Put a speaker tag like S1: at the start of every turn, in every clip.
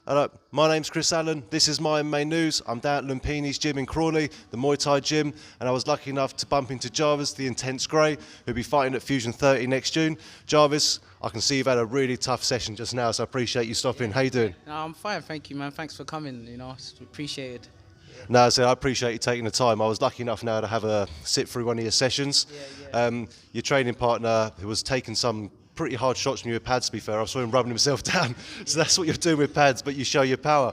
S1: Hello, my name's Chris Allen. This is Mymmanews. I'm down at Lumpini's gym in Crawley, the Muay Thai gym, and I was lucky enough to bump into Jarvis, the Intense Grey, who'll be fighting at Fusion 30 next June. Jarvis, I can see you've had a really tough session just now, so I appreciate you stopping. How you doing?
S2: No, I'm fine, thank you, man. Thanks for coming. It's appreciated.
S1: No, so I appreciate you taking the time. I was lucky enough now to have a sit through one of your sessions. Your training partner who was taking some pretty hard shots from you with pads, to be fair. I saw him rubbing himself down. So that's what you're doing with pads, but you show your power.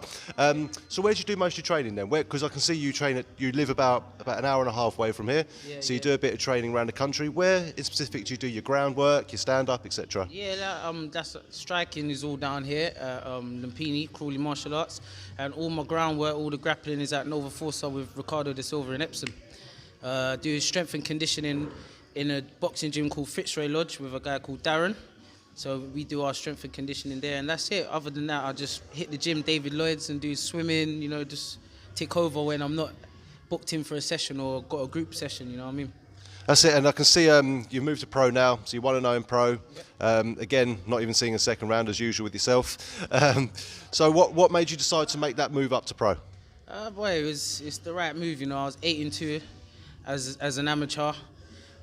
S1: So where do you do most of your training then? Because I can see you train you live about an hour and a half away from here. So you do a bit of training around the country. Where in specific do you do your groundwork, your stand-up, etc.?
S2: That's striking is all down here at Lumpini, Crawley Martial Arts. And all my groundwork, all the grappling is at Nova Forza with Ricardo De Silva in Epsom. Do strength and conditioning in a boxing gym called Fitzroy Lodge with a guy called Darren. So we do our strength and conditioning there, and that's it. Other than that, I just hit the gym, David Lloyd's, and do swimming, just take over when I'm not booked in for a session or got a group session, you know what I mean?
S1: That's it, and I can see you've moved to pro now, so you 1-0 in pro. Again, not even seeing a second round as usual with yourself. So what made you decide to make that move up to pro?
S2: It's the right move, I was 8-2 as an amateur.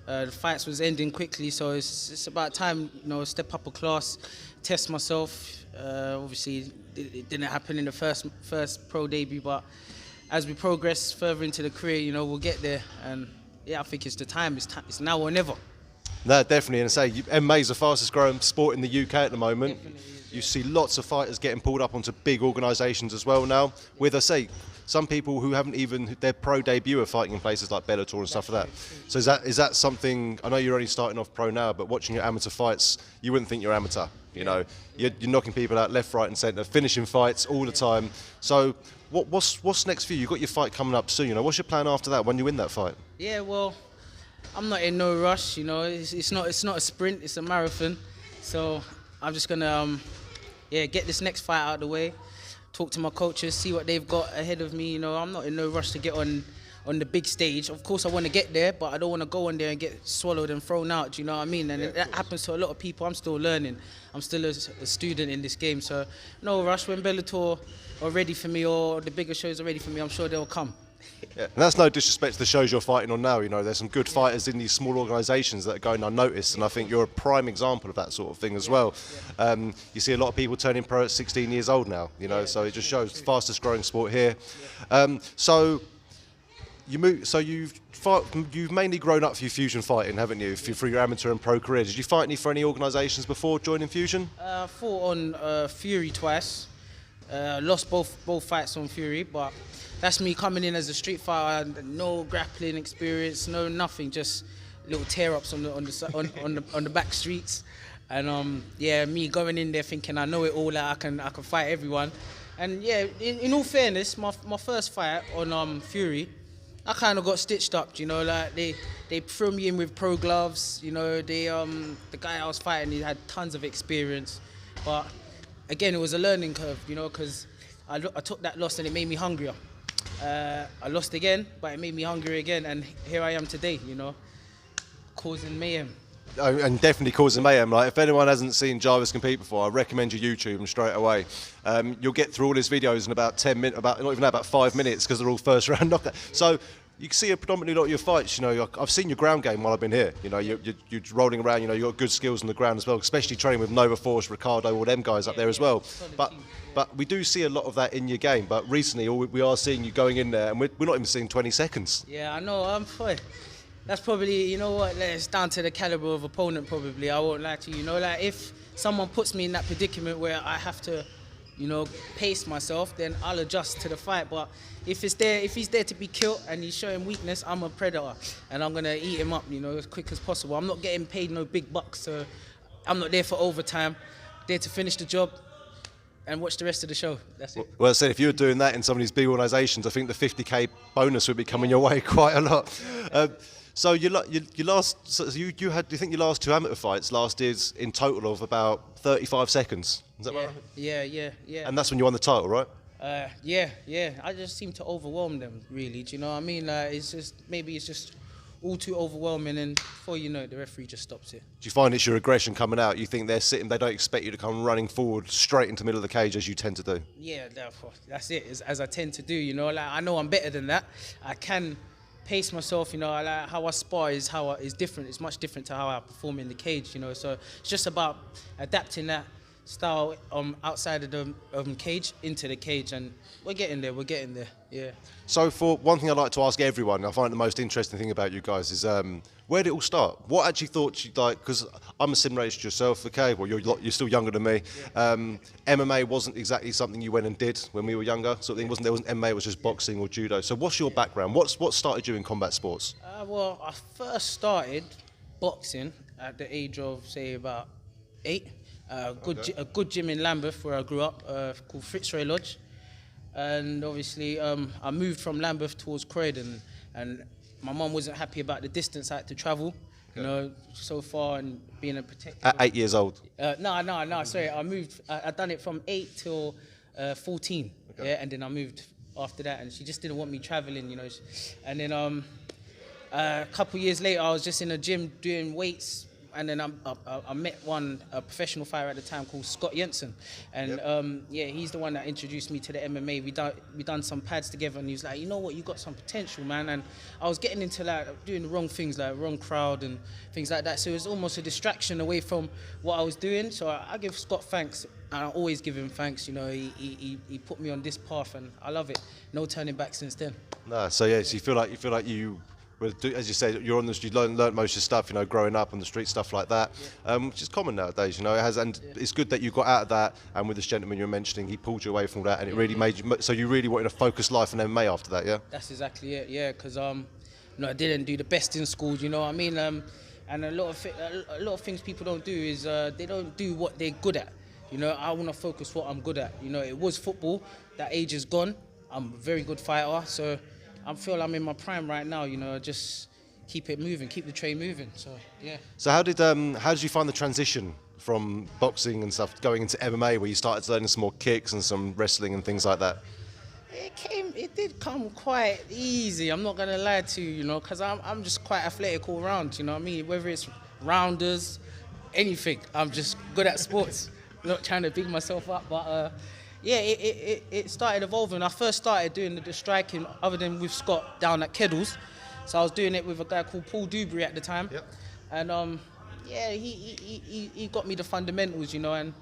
S2: The fights was ending quickly, so it's about time, step up a class, test myself. Obviously, it didn't happen in the first pro debut, but as we progress further into the career, we'll get there. And yeah, I think it's the time. It's now or never.
S1: No, definitely. And I say, MMA is the fastest growing sport in the UK at the moment.
S2: Definitely is,
S1: You see lots of fighters getting pulled up onto big organisations as well now. With, I say, some people who haven't even their pro debut are fighting in places like Bellator and stuff like that. So is that something? I know you're only starting off pro now, but watching your amateur fights, you wouldn't think you're amateur. You're knocking people out left, right, and centre, finishing fights all the time. So what's next for you? You've got your fight coming up soon. What's your plan after that when you win that fight?
S2: Yeah, well, I'm not in no rush. It's not a sprint. It's a marathon. So I'm just gonna get this next fight out of the way. Talk to my coaches, see what they've got ahead of me. I'm not in no rush to get on the big stage. Of course, I want to get there, but I don't want to go on there and get swallowed and thrown out. Do you know what I mean? And that happens to a lot of people. I'm still learning. I'm still a student in this game, so no rush. When Bellator are ready for me or the bigger shows are ready for me, I'm sure they'll come.
S1: Yeah. And that's no disrespect to the shows you're fighting on now. There's some good fighters in these small organisations that are going unnoticed, and I think you're a prime example of that sort of thing as well. You see a lot of people turning pro at 16 years old now. So it just shows fastest growing sport here. So you've mainly grown up through Fusion fighting, haven't you? Through your amateur and pro career. Did you fight for any organisations before joining Fusion?
S2: Fought on Fury twice. Lost both fights on Fury, but that's me coming in as a street fighter. No grappling experience, no nothing, just little tear-ups on the back streets. And me going in there thinking I know it all, I can fight everyone. And yeah, in all fairness, my first fight on Fury, I kind of got stitched up. They threw me in with pro gloves. The guy I was fighting, he had tons of experience, but again, it was a learning curve, because I took that loss and it made me hungrier. I lost again, but it made me hungry again, and here I am today, causing mayhem.
S1: Oh, and definitely causing mayhem. Like, if anyone hasn't seen Jarvis compete before, I recommend you YouTube him straight away. You'll get through all his videos in about 10 minutes, about 5 minutes, because they're all first round knockout. So you can see predominantly a lot of your fights. I've seen your ground game while I've been here. You're rolling around. You've got good skills on the ground as well, especially training with Nova Force, Ricardo, all them guys up there as well. But we do see a lot of that in your game. But recently, we are seeing you going in there, and we're not even seeing 20 seconds.
S2: Yeah, I know. That's probably, it's down to the caliber of opponent. Probably, I won't lie to you. If someone puts me in that predicament where I have to, pace myself, then I'll adjust to the fight. But if he's there to be killed and he's showing weakness, I'm a predator and I'm gonna eat him up, as quick as possible. I'm not getting paid no big bucks, so I'm not there for overtime. There to finish the job and watch the rest of the show. That's it.
S1: Well, I said, if you were doing that in some of these big organisations, I think the 50k bonus would be coming your way quite a lot. So do you think your last two amateur fights lasted in total of about 35 seconds? Is that right?
S2: Yeah.
S1: And that's when you won the title, right?
S2: Yeah. I just seem to overwhelm them, really. Do you know what I mean? It's just all too overwhelming, and before you know it, the referee just stops it.
S1: Do you find it's your aggression coming out? You think they're sitting, they don't expect you to come running forward straight into the middle of the cage as you tend to do?
S2: Yeah, therefore, that's it, as I tend to do, you know. Like, I know I'm better than that. I can pace myself, you know. Like, how I spar is different. It's much different to how I perform in the cage, you know. So it's just about adapting that style outside of the cage into the cage, and we're getting there, yeah.
S1: So for one thing I'd like to ask everyone, I find the most interesting thing about you guys is where did it all start? What actually thought you, like, because I'm a sim racer yourself, okay, well you're still younger than me. MMA wasn't exactly something you went and did when we were younger, sort of thing. There wasn't MMA, it was just boxing or judo. So what's your background? What started you in combat sports?
S2: Well, I first started boxing at the age of, say, about 8. A good gym in Lambeth where I grew up, called Fitzroy Lodge, and obviously I moved from Lambeth towards Croydon, and my mum wasn't happy about the distance I had to travel, you know, so far, and being a protector.
S1: At 8 years old?
S2: No, sorry, I moved. I done it from 8 till 14, yeah, and then I moved after that, and she just didn't want me traveling, you know, and then a couple years later I was just in a gym doing weights. And then I met a professional fighter at the time called Scott Jensen, and he's the one that introduced me to the MMA. We done some pads together, and he was like, you know what, you got some potential, man. And I was getting into like doing the wrong things, like wrong crowd and things like that. So it was almost a distraction away from what I was doing. So I give Scott thanks, and I always give him thanks. You know, he put me on this path, and I love it. No turning back since then.
S1: No, so yeah, so you feel like you. Well, as you say, you're on the street, learned most of your stuff, you know, growing up on the street, stuff like that, which is common nowadays, you know. It's good that you got out of that, and with this gentleman you were mentioning, he pulled you away from that, and it really made you. So you really wanted to focus life on MMA after that, yeah?
S2: That's exactly it, yeah. Because you know, I didn't do the best in school, you know what I mean. And a lot of things people don't do is they don't do what they're good at. You know, I want to focus what I'm good at. You know, it was football. That age is gone. I'm a very good fighter, so I feel I'm in my prime right now, you know, just keep it moving, keep the train moving, so, yeah.
S1: So how did you find the transition from boxing and stuff going into MMA, where you started learning some more kicks and some wrestling and things like that?
S2: It did come quite easy, I'm not going to lie to you, you know, because I'm just quite athletic all round, you know what I mean? Whether it's rounders, anything, I'm just good at sports. I'm not trying to big myself up, but... yeah, it started evolving. I first started doing the striking, other than with Scott, down at Keddles. So I was doing it with a guy called Paul Dewberry at the time. Yep. And he got me the fundamentals, you know, and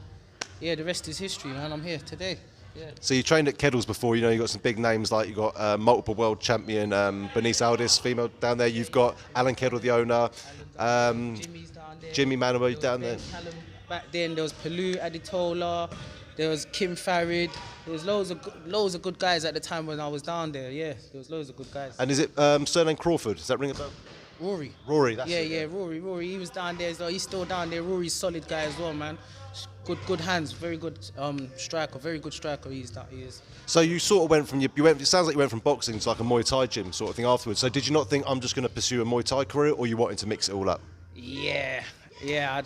S2: yeah, the rest is history, man. I'm here today. Yeah.
S1: So you trained at Keddles before, you know, you got some big names, like you got multiple world champion Bernice Aldis, female down there. You've got Alan Keddle, the owner.
S2: Jimmy's down there.
S1: Jimmy Manoel down there.
S2: Back then there was Palou Aditola. There was Kim Farid. There was loads of good guys at the time when I was down there. Yeah, there was loads of good guys.
S1: And is it surname Crawford? Does that ring a bell?
S2: Rory,
S1: that's
S2: it.
S1: Yeah,
S2: Rory. He was down there as well. He's still down there. Rory's a solid guy as well, man. Good hands. Very good striker. Very good striker. He is.
S1: So you sort of went from it sounds like you went from boxing to like a Muay Thai gym sort of thing afterwards. So did you not think I'm just going to pursue a Muay Thai career, or you wanted to mix it all up?
S2: Yeah, I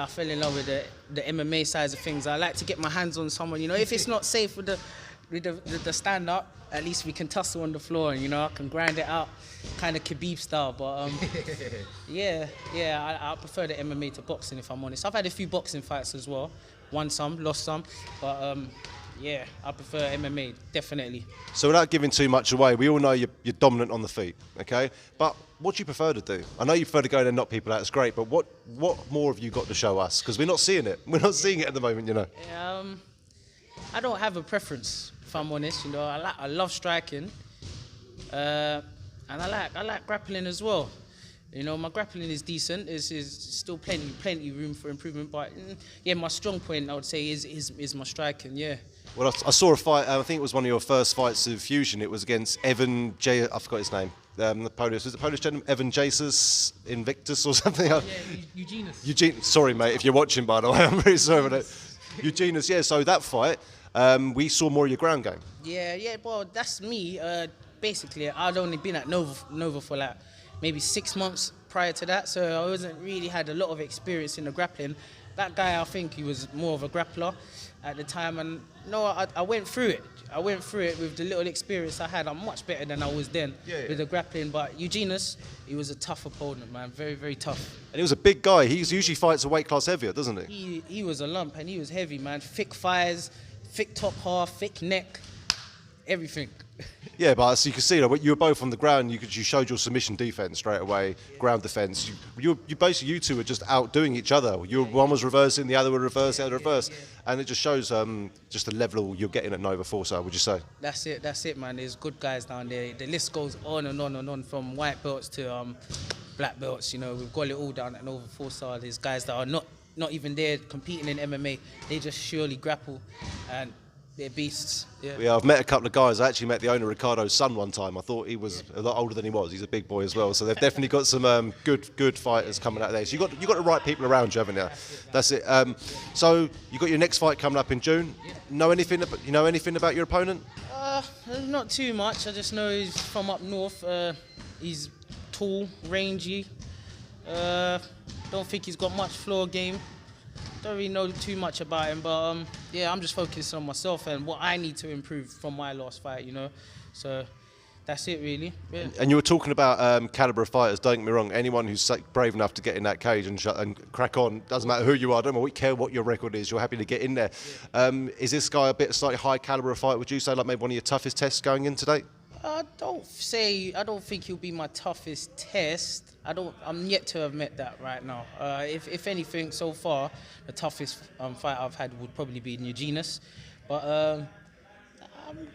S2: fell in love with the MMA sides of things. I like to get my hands on someone, you know. If it's not safe with the stand up, at least we can tussle on the floor, and you know, I can grind it out, kind of Khabib style. But I prefer the MMA to boxing, if I'm honest. I've had a few boxing fights as well, won some, lost some, but yeah, I prefer MMA, definitely.
S1: So without giving too much away, we all know you're dominant on the feet, okay? But what do you prefer to do? I know you prefer to go in and knock people out, it's great, but what more have you got to show us? Because we're not seeing it. We're not seeing it at the moment, you know.
S2: I don't have a preference, if I'm honest. You know, I love striking, and I like grappling as well. You know, my grappling is decent. Is still plenty room for improvement. But yeah, my strong point I would say is my striking. Yeah.
S1: Well, I saw a fight. I think it was one of your first fights of Fusion. It was against Evan J. I forgot his name. The Polish, was it Polish gentleman? Evan Jesus Invictus or something?
S2: Yeah, Eugenus.
S1: Eugene. Sorry, mate, if you're watching, by the way, I'm really sorry about that. Eugenus. Yeah. So that fight, we saw more of your ground game.
S2: Yeah. Well, that's me. Basically, I'd only been at Nova for like maybe 6 months prior to that, so I wasn't really had a lot of experience in the grappling. That guy, I think he was more of a grappler. at the time, and no, I went through it. I went through it with the little experience I had. I'm much better than I was then with the grappling. But Eugenus, he was a tough opponent, man. Very, very tough.
S1: And he was a big guy. He usually fights a weight class heavier, doesn't he?
S2: He was a lump, and he was heavy, man. Thick thighs, thick top half, thick neck, everything.
S1: Yeah, but so you can see, like, you were both on the ground. You showed your submission defense straight away, ground defense. You basically, you two were just outdoing each other. One was reversing, the other would reverse, the other reverse, and it just shows just the level you're getting at Nova Forza, would you say?
S2: That's it, man. There's good guys down there. The list goes on and on and on, from white belts to black belts. You know, we've got it all down at Nova Forza. There's guys that are not even there competing in MMA. They just surely grapple, and they're beasts. Yeah,
S1: I've met a couple of guys. I actually met the owner, Ricardo's son, one time. I thought he was a lot older than he was. He's a big boy as well. So they've definitely got some good fighters coming out there. So you got the right people around you, haven't you? That's it. So you got your next fight coming up in June. Know anything about your opponent?
S2: Not too much. I just know he's from up north. He's tall, rangy. Don't think he's got much floor game. Don't really know too much about him, but yeah, I'm just focused on myself and what I need to improve from my last fight, you know. So that's it, really. Yeah.
S1: And you were talking about caliber of fighters. Don't get me wrong. Anyone who's brave enough to get in that cage and crack on, doesn't matter who you are. Don't care what your record is. You're happy to get in there. Yeah. Is this guy a bit slightly high caliber of fight? Would you say like maybe one of your toughest tests going in today?
S2: I don't think he'll be my toughest test. I'm yet to have met that right now. If anything, so far, the toughest fight I've had would probably be Eugenus. But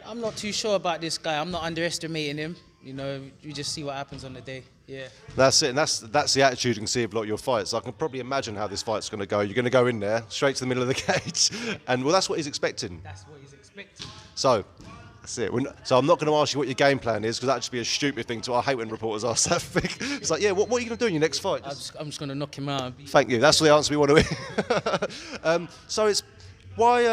S2: I'm not too sure about this guy. I'm not underestimating him. You know, you just see what happens on the day. Yeah.
S1: That's it, and that's the attitude you can see of a lot of your fights. I can probably imagine how this fight's going to go. You're going to go in there, straight to the middle of the cage, and well, that's what he's expecting.
S2: That's what he's expecting.
S1: So. That's it. So I'm not going to ask you what your game plan is, because that'd just be a stupid thing to. I hate when reporters ask that thing. It's like, yeah, what are you going to do in your next fight?
S2: I'm just going to knock him out.
S1: Thank you. That's the answer we want to hear. So it's why.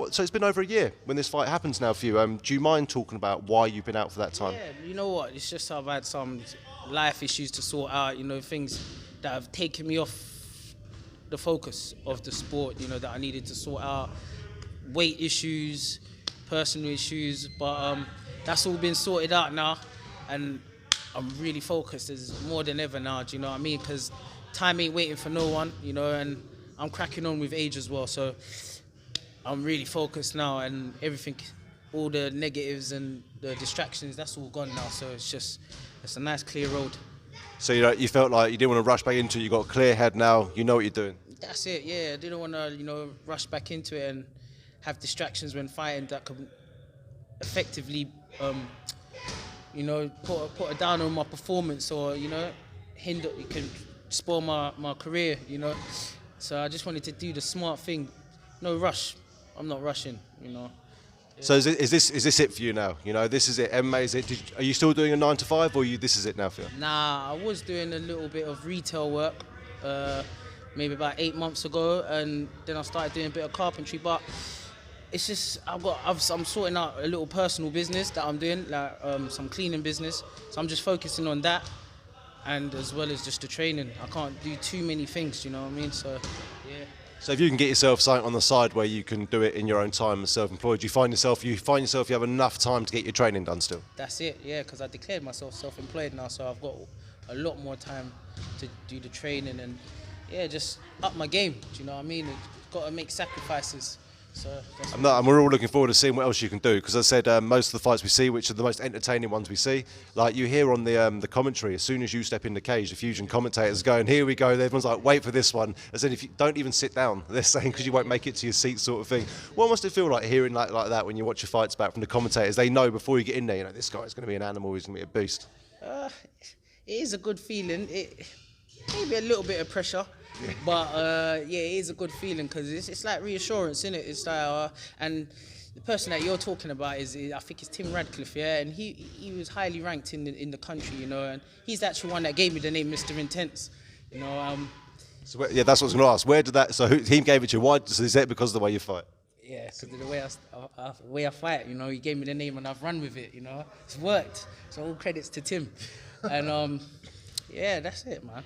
S1: So it's been over a year when this fight happens now for you. Do you mind talking about why you've been out for that time?
S2: Yeah, you know what? It's just I've had some life issues to sort out. You know, things that have taken me off the focus of the sport. You know, that I needed to sort out. Weight issues, personal issues, but that's all been sorted out now, and I'm really focused. There's more than ever now, do you know what I mean? Because time ain't waiting for no one, you know, and I'm cracking on with age as well, so I'm really focused now, and everything, all the negatives and the distractions, that's all gone now, so it's a nice clear road.
S1: So you felt like you didn't want to rush back into it, you got a clear head now, you know what you're doing?
S2: That's it, yeah. I didn't want to, rush back into it and have distractions when fighting that could effectively, put a down on my performance, or hinder. It can spoil my career, So I just wanted to do the smart thing. No rush. I'm not rushing, Yeah.
S1: So is this it for you now? This is it. MMA is it. Are you still doing a 9 to 5, or this is it now for you?
S2: Nah, I was doing a little bit of retail work, maybe about 8 months ago, and then I started doing a bit of carpentry, but. It's just I'm sorting out a little personal business that I'm doing, like some cleaning business. So I'm just focusing on that, and as well as just the training. I can't do too many things, you know what I mean? So, yeah.
S1: So if you can get yourself something on the side where you can do it in your own time as self-employed, you find yourself you have enough time to get your training done still?
S2: That's it, yeah. Because I declared myself self-employed now, so I've got a lot more time to do the training and just up my game. Do you know what I mean? Got to make sacrifices. So
S1: and we're all looking forward to seeing what else you can do, because as I said, most of the fights we see, which are the most entertaining ones we see, like you hear on the commentary, as soon as you step in the cage, the Fusion commentators going, here we go, everyone's like, wait for this one, as in if you don't even sit down, they're saying, because you won't make it to your seat sort of thing. What must it feel like hearing like that when you watch your fights back from the commentators? They know before you get in there, this guy's going to be an animal, he's going to be a beast.
S2: It is a good feeling. Maybe a little bit of pressure. But it is a good feeling, because it's like reassurance, isn't it? It's like, and the person that you're talking about is I think it's Tim Radcliffe, yeah, and he was highly ranked in the country, and he's the actual one that gave me the name Mr. Intense,
S1: So that's what I was going to ask. Where did that? So he gave it to you? Why? So is that because of the way you fight?
S2: Yeah, because of the way I fight, he gave me the name and I've run with it, It's worked. So all credits to Tim, and that's it, man.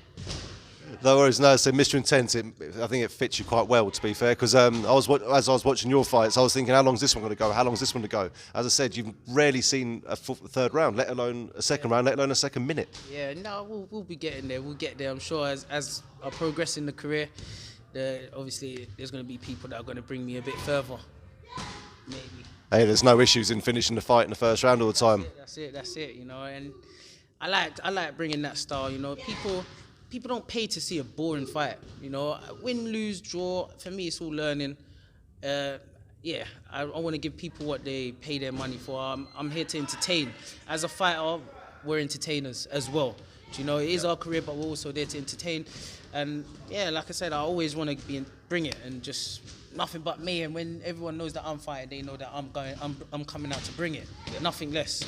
S1: No worries, no. So Mr. Intense, I think it fits you quite well, to be fair, because as I was watching your fights, I was thinking, how long's this one going to go? How long's this one to go? As I said, you've rarely seen a third round, let alone a second round, let alone a second minute.
S2: Yeah, no, we'll be getting there. We'll get there. I'm sure as I progress in the career, obviously there's going to be people that are going to bring me a bit further. Maybe.
S1: Hey, there's no issues in finishing the fight in the first round all the time.
S2: That's it. You know, and I like bringing that style. You know, people don't pay to see a boring fight. You know, win, lose, draw. For me, it's all learning. Yeah, I want to give people what they pay their money for. I'm here to entertain. As a fighter, we're entertainers as well. You know, it is our career, but we're also there to entertain. And yeah, like I said, I always want to bring it and just nothing but me. And when everyone knows that I'm fighting, they know that I'm coming out to bring it. Nothing less.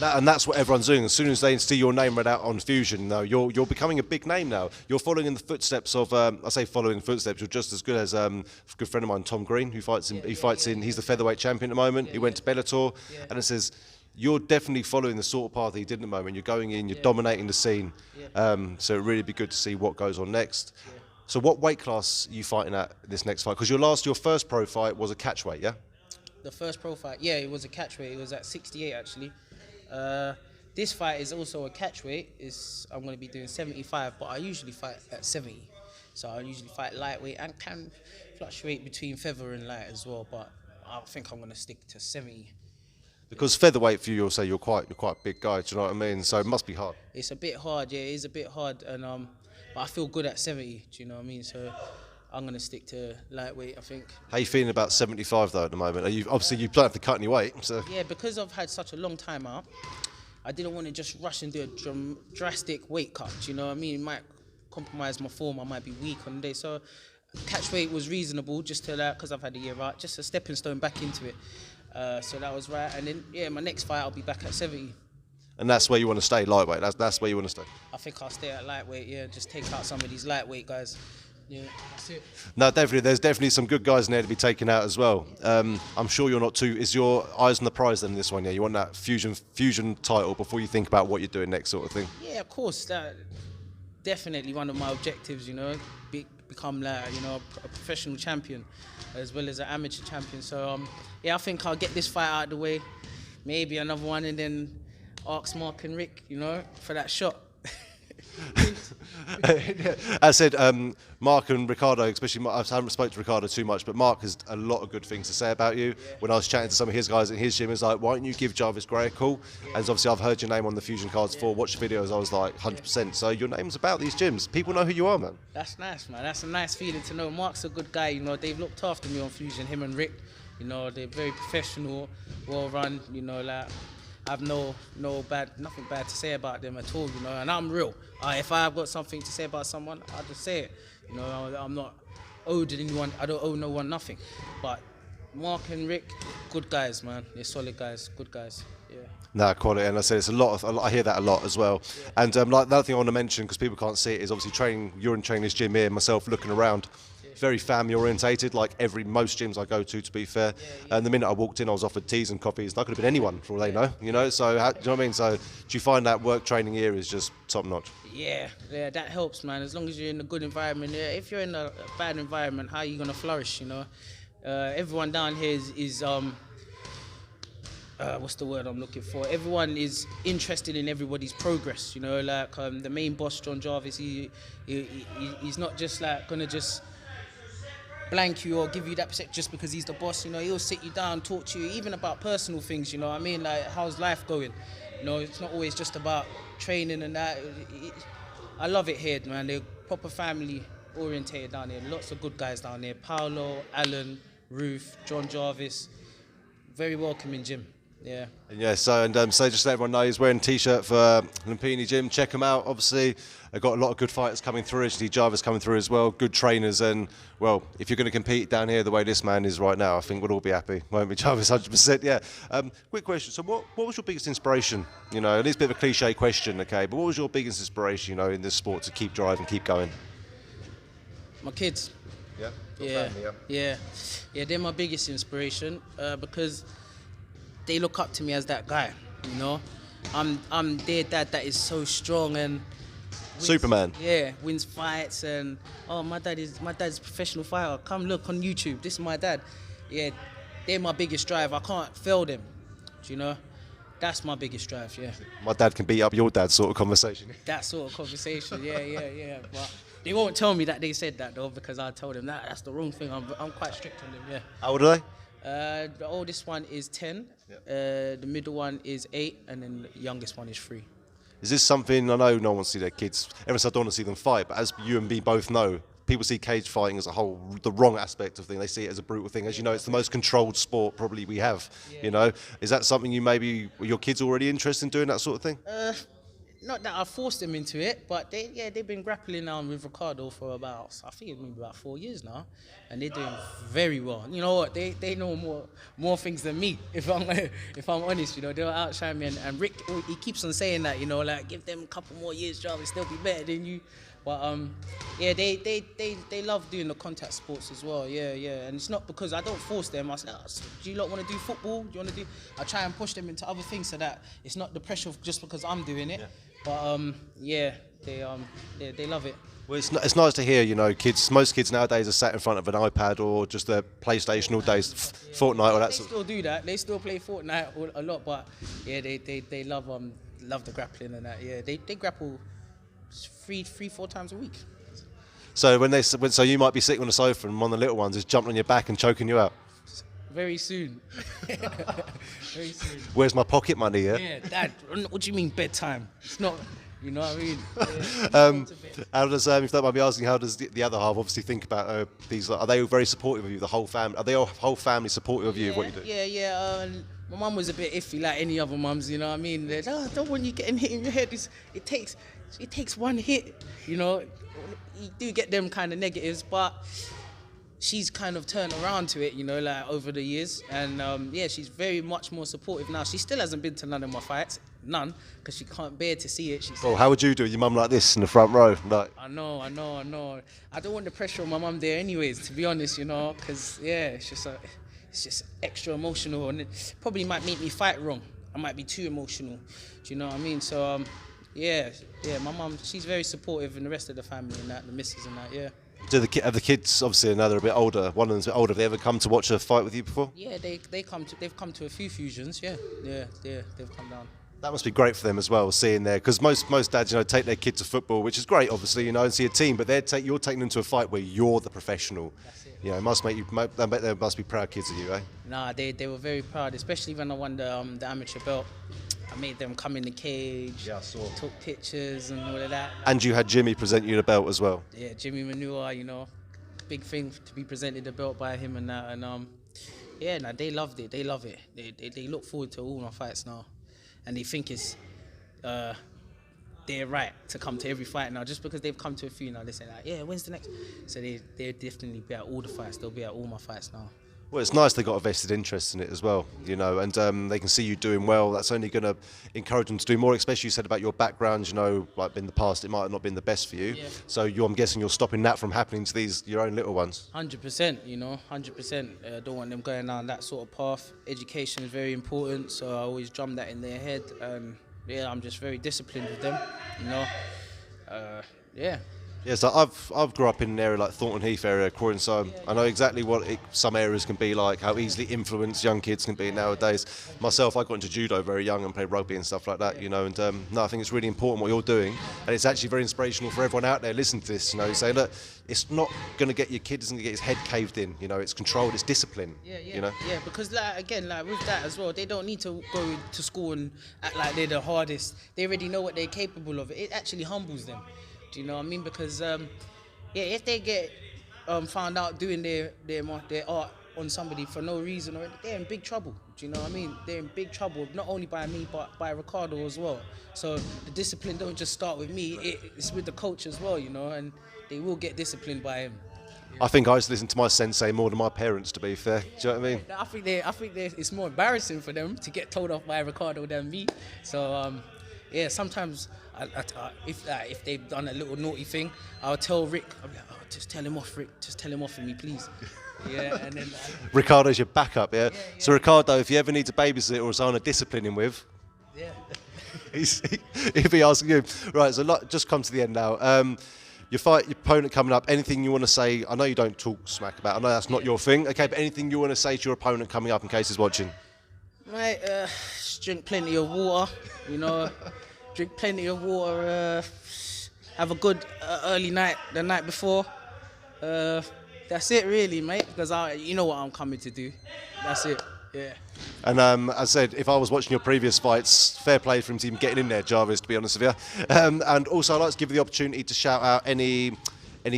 S1: And that's what everyone's doing. As soon as they see your name read out on Fusion, now you're becoming a big name now. You're following in the footsteps of, I say following in the footsteps, you're just as good as a good friend of mine, Tom Green, who fights in. He's the featherweight champion at the moment. He went to Bellator, and it says you're definitely following the sort of path he did at the moment. You're going in, you're dominating the scene. So it'd really be good to see what goes on next. So what weight class are you fighting at this next fight? Because your first pro fight was a catchweight, yeah?
S2: The first pro fight, yeah, it was a catchweight. It was at 68 actually. This fight is also a catchweight. I'm going to be doing 75, but I usually fight at 70. So I usually fight lightweight and can fluctuate between feather and light as well. But I think I'm going to stick to 70.
S1: Because featherweight for you, you'll say you're quite a big guy. Do you know what I mean? So it must be hard.
S2: It's a bit hard, yeah. It is a bit hard, and but I feel good at 70. Do you know what I mean? So I'm going to stick to lightweight, I think.
S1: How are you feeling about 75 though at the moment? You don't have to cut any weight. So.
S2: Yeah, because I've had such a long time out, I didn't want to just rush and do a drastic weight cut. Do you know what I mean? It might compromise my form. I might be weak on the day. So catch weight was reasonable just to that because I've had a year out, just a stepping stone back into it. So that was right. And then yeah, my next fight I'll be back at 70.
S1: And that's where you want to stay, lightweight. That's where you want to stay.
S2: I think I'll stay at lightweight. Yeah, just take out some of these lightweight guys. Yeah, that's it.
S1: No, definitely. There's definitely some good guys in there to be taken out as well. I'm sure you're not too. Is your eyes on the prize then in this one? Yeah, you want that fusion title before you think about what you're doing next, sort of thing.
S2: Yeah, of course. That definitely one of my objectives. You know, become like a professional champion, as well as an amateur champion. So yeah, I think I'll get this fight out of the way. Maybe another one, and then ask Mark and Rick, for that shot.
S1: I said Mark and Ricardo, especially I haven't spoken to Ricardo too much, but Mark has a lot of good things to say about you. Yeah. When I was chatting to some of his guys in his gym, he was like, why don't you give Jarvis Gray a call? And obviously I've heard your name on the Fusion cards before, watched the videos, I was like 100%. So your name's about these gyms. People know who you are, man.
S2: That's nice, man. That's a nice feeling to know. Mark's a good guy, they've looked after me on Fusion, him and Rick. They're very professional, well run, I have nothing bad to say about them at all, and I'm real. If I have got something to say about someone, I'll just say it. I'm not owed anyone, I don't owe no one nothing. But Mark and Rick, good guys, man. They're solid guys, good guys. Yeah.
S1: No, quality, and I said it's a lot. I hear that a lot as well. Yeah. And another thing I want to mention, because people can't see it, is obviously you're in training this gym here, myself looking around. Very family orientated, like most gyms I go to be fair. Yeah. And the minute I walked in, I was offered teas and coffees. That could have been anyone, for all they know. So, do you know what I mean? So, do you find that work training here is just top notch? Yeah,
S2: that helps, man. As long as you're in a good environment. If you're in a bad environment, how are you gonna flourish? Everyone down here is what's the word I'm looking for? Everyone is interested in everybody's progress. The main boss, John Jarvis. He's not just gonna just blank you or give you that perception just because he's the boss. He'll sit you down, talk to you even about personal things. Like how's life going. It's not always just about training and that. I love it here, man. They're proper family orientated down here. Lots of good guys down here. Paolo, Alan, Ruth, John Jarvis. Very welcoming gym. Yeah. Yeah.
S1: So just to let everyone know, he's wearing a t-shirt for Mymmanews Gym. Check him out. Obviously, I've got a lot of good fighters coming through. Actually, Jarvis coming through as well. Good trainers, and well, if you're going to compete down here the way this man is right now, I think we'll all be happy, won't we, Jarvis? 100%. Yeah. Quick question. So, what was your biggest inspiration? It is a bit of a cliche question, okay? But what was your biggest inspiration, in this sport to keep driving, keep going?
S2: My kids.
S1: Yeah.
S2: Family, yeah. They're my biggest inspiration because they look up to me as that guy, I'm their dad that is so strong, and
S1: Superman.
S2: Yeah, wins fights, and oh, my dad's a professional fighter. Come look on YouTube. This is my dad. Yeah, they're my biggest drive. I can't fail them. Do you know? That's my biggest drive. Yeah.
S1: My dad can beat up your dad sort of conversation.
S2: That sort of conversation. Yeah. But they won't tell me that they said that though, because I told them that's the wrong thing. I'm quite strict on them. Yeah.
S1: How old are they?
S2: The oldest one is 10.
S1: Yep.
S2: The middle one is 8, and then the youngest one is 3.
S1: Is this something, I know no one wants to see their kids, everyone said I don't want to see them fight, but as you and me both know, people see cage fighting as a whole, the wrong aspect of thing. They see it as a brutal thing. As you know, it's the most controlled sport probably we have, you know. Is that something your kids already interested in doing, that sort of thing?
S2: Not that I forced them into it, but they've been grappling with Ricardo for about, I think it's maybe about 4 years now, and they're doing very well. You know what? They know more things than me. If I'm honest, you know, they'll outshine me. And Rick, he keeps on saying that, you know, like give them a couple more years, Jarvis, they'll be better than you. But yeah, they love doing the contact sports as well. Yeah, and it's not because I don't force them. I say, do you lot want to do football? Do you want to do? I try and push them into other things so that it's not the pressure of just because I'm doing it. Yeah. But they love it.
S1: Well, it's nice to hear, you know, most kids nowadays are sat in front of an iPad or just a PlayStation all day, Fortnite or that sort of.
S2: They still do that. They still play Fortnite a lot, but yeah, they love the grappling and that. Yeah, they grapple 3-4 times a week.
S1: So so you might be sitting on the sofa and one of the little ones is jumping on your back and choking you out.
S2: Very soon. Very soon.
S1: Where's my pocket money?
S2: Yeah, Dad. What do you mean bedtime? It's not. You know what I mean?
S1: How does, if you don't mind me asking, how does the other half obviously think about these? Are they very supportive of you? The whole family? Are they whole family supportive of you? What you do?
S2: Yeah. My mum was a bit iffy, like any other mums. You know what I mean? I don't want you getting hit in your head. It takes one hit. You know, you do get them kind of negatives, but she's kind of turned around to it, you know, like over the years, and she's very much more supportive now. She still hasn't been to none of my fights, because she can't bear to see it. She said,
S1: how would you do your mum like this in the front row? Like,
S2: I know. I don't want the pressure on my mum there, anyways. To be honest, you know, because it's just extra emotional, and it probably might make me fight wrong. I might be too emotional. Do you know what I mean? So my mum, she's very supportive, and the rest of the family and that, the missus and that, yeah.
S1: Have the kids, obviously now they're a bit older, one of them's a bit older, have they ever come to watch a fight with you before?
S2: Yeah, they've come to a few fusions, yeah, they've come down.
S1: That must be great for them as well, seeing there, because most dads, you know, take their kids to football, which is great, obviously, you know, and see a team, but you're taking them to a fight where you're the professional.
S2: That's it.
S1: You know, it must make you, I bet they must be proud kids of you, eh?
S2: Nah, they were very proud, especially when I won the amateur belt. I made them come in the cage,
S1: yeah, I saw.
S2: Took pictures and all of that.
S1: And you had Jimmy present you the belt as well.
S2: Yeah, Jimmy Manure, you know, big thing to be presented the belt by him and that, and they loved it. They love it. They look forward to all my fights now, and they think it's their right to come to every fight now. Just because they've come to a few now, they say like, yeah, when's the next? So they'll definitely be at all the fights. They'll be at all my fights now.
S1: Well, it's nice they got a vested interest in it as well, you know, and they can see you doing well. That's only going to encourage them to do more, especially you said about your background, you know, like in the past it might have not been the best for you. Yeah. So I'm guessing you're stopping that from happening to your own little ones.
S2: 100%, you know, 100%. Don't want them going down that sort of path. Education is very important, so I always drum that in their head. I'm just very disciplined with them, you know.
S1: Yeah, so I've grew up in an area like Thornton Heath area, Croydon, so I know exactly what some areas can be like, how easily influenced young kids can be nowadays. Myself, I got into judo very young and played rugby and stuff like that, you know, and I think it's really important what you're doing, and it's actually very inspirational for everyone out there listening to this, you know, say, look, it's not going to get your kid, isn't going to get his head caved in, you know, it's controlled, it's discipline, you know.
S2: Yeah, because with that as well, they don't need to go to school and act like they're the hardest. They already know what they're capable of. It actually humbles them. Do you know what I mean? Because if they get found out doing their art on somebody for no reason, they're in big trouble. Do you know what I mean? They're in big trouble, not only by me but by Ricardo as well. So the discipline don't just start with me; it's with the coach as well, you know, and they will get disciplined by him.
S1: I think I used to listen to my sensei more than my parents, to be fair. Do you know what I mean?
S2: I think it's more embarrassing for them to get told off by Ricardo than me. So sometimes if they've done a little naughty thing, I'll tell Rick, I'll be like, just tell him off, Rick. Just tell him off for me, please. Yeah, and then
S1: Ricardo's your backup, yeah? So Ricardo, if you ever need to babysit or someone to discipline him with, He'll be asking you. Right, so just come to the end now. Your opponent coming up, anything you want to say? I know you don't talk smack about, I know that's not your thing, okay, but anything you want to say to your opponent coming up in case he's watching?
S2: Mate, just drink plenty of water, you know, drink plenty of water, have a good early night the night before. That's it really, mate, because you know what I'm coming to do. That's it, yeah.
S1: And as I said, if I was watching your previous fights, fair play for him to even getting in there, Jarvis, to be honest with you. And also, I'd like to give you the opportunity to shout out any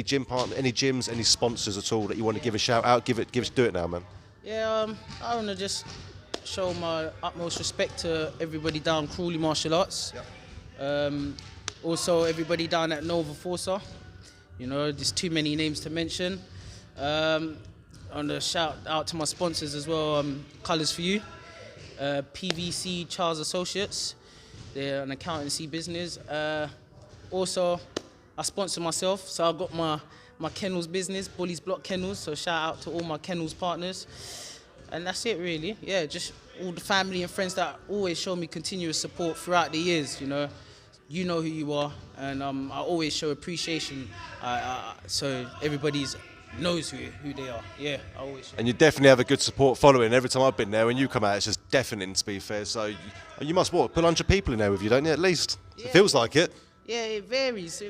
S1: gym partner, any gyms, any sponsors at all that you want to give a shout out. Do it now, man.
S2: Yeah, I want to just show my utmost respect to everybody down Crawley Martial Arts. Yep. Also, everybody down at Nova Forza. You know, there's too many names to mention. On the shout out to my sponsors as well, Colours for You, PVC Charles Associates, they're an accountancy business. Also, I sponsor myself, so I've got my kennels business, Bully's Block Kennels, so shout out to all my kennels partners. And that's it really, yeah, just all the family and friends that always show me continuous support throughout the years, you know. You know who you are, and I always show appreciation, so everybody's knows who they are. Yeah, I always.
S1: And you definitely have a good support following. Every time I've been there, when you come out, it's just deafening, to be fair. So you must put 100 people in there with you, don't you? At least
S2: yeah.
S1: It feels like it.
S2: Yeah, it varies,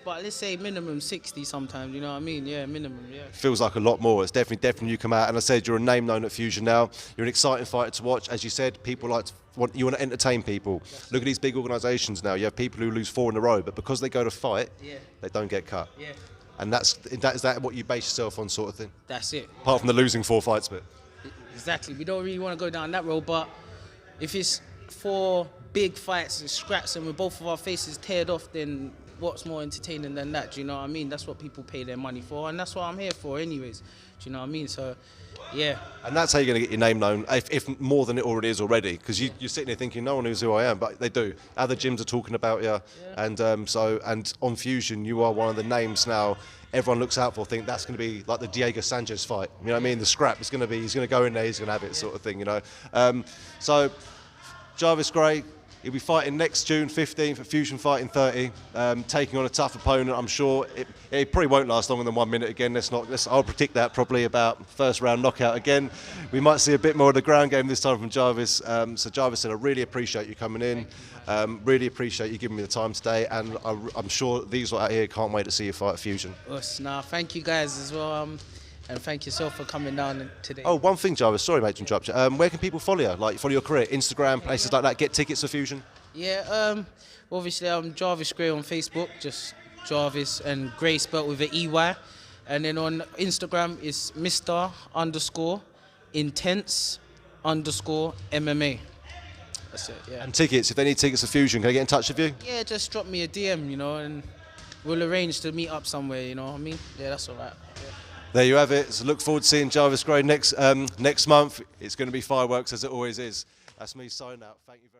S2: but let's say minimum 60 sometimes. You know what I mean? Yeah, minimum. Yeah.
S1: Feels like a lot more. It's definitely you come out, and I said you're a name known at Fusion now. You're an exciting fighter to watch, as you said. People you want to entertain people. Yes. Look at these big organisations now. You have people who lose 4 in a row, but because they go to fight, they don't get cut.
S2: Yeah.
S1: And is that what you base yourself on, sort of thing?
S2: That's it.
S1: Apart from the losing 4 fights bit.
S2: Exactly. We don't really want to go down that road, but if it's 4 big fights and scraps and with both of our faces teared off, then what's more entertaining than that? Do you know what I mean? That's what people pay their money for, and that's what I'm here for anyways. Do you know what I mean? So, yeah. And
S1: that's how you're going to get your name known, if more than it already is already, because you're sitting there thinking no one knows who I am, but they do. Other gyms are talking about you, and and on Fusion you are one of the names now everyone looks out for. Think that's going to be like the Diego Sanchez fight. You know what I mean? The scrap is going to be, he's going to go in there, he's going to have it, sort of thing. You know. So Jarvis Gray. He'll be fighting next June 15th at Fusion Fighting 30, taking on a tough opponent. I'm sure it probably won't last longer than 1 minute again. I'll predict that probably about first round knockout again. We might see a bit more of the ground game this time from Jarvis. So Jarvis said, I really appreciate you coming in. Really appreciate you giving me the time today, and I'm sure these lot out here can't wait to see you fight at Fusion.
S2: Thank you guys as well. And thank yourself for coming down today.
S1: Oh, one thing, Jarvis, sorry mate to interrupt you. Where can people follow you? Like, follow your career? Instagram, places like that, get tickets for Fusion?
S2: Yeah, obviously I'm Jarvis Gray on Facebook, just Jarvis and Gray spelled with an EY. And then on Instagram it's Mr_intense_MMA. That's it, yeah.
S1: And tickets, if they need tickets for Fusion, can I get in touch with you?
S2: Yeah, just drop me a DM, you know, and we'll arrange to meet up somewhere, you know what I mean? Yeah, that's all right. Yeah.
S1: There you have it. So look forward to seeing Jarvis Gray next month. It's going to be fireworks, as it always is. That's me signing out. Thank you very much.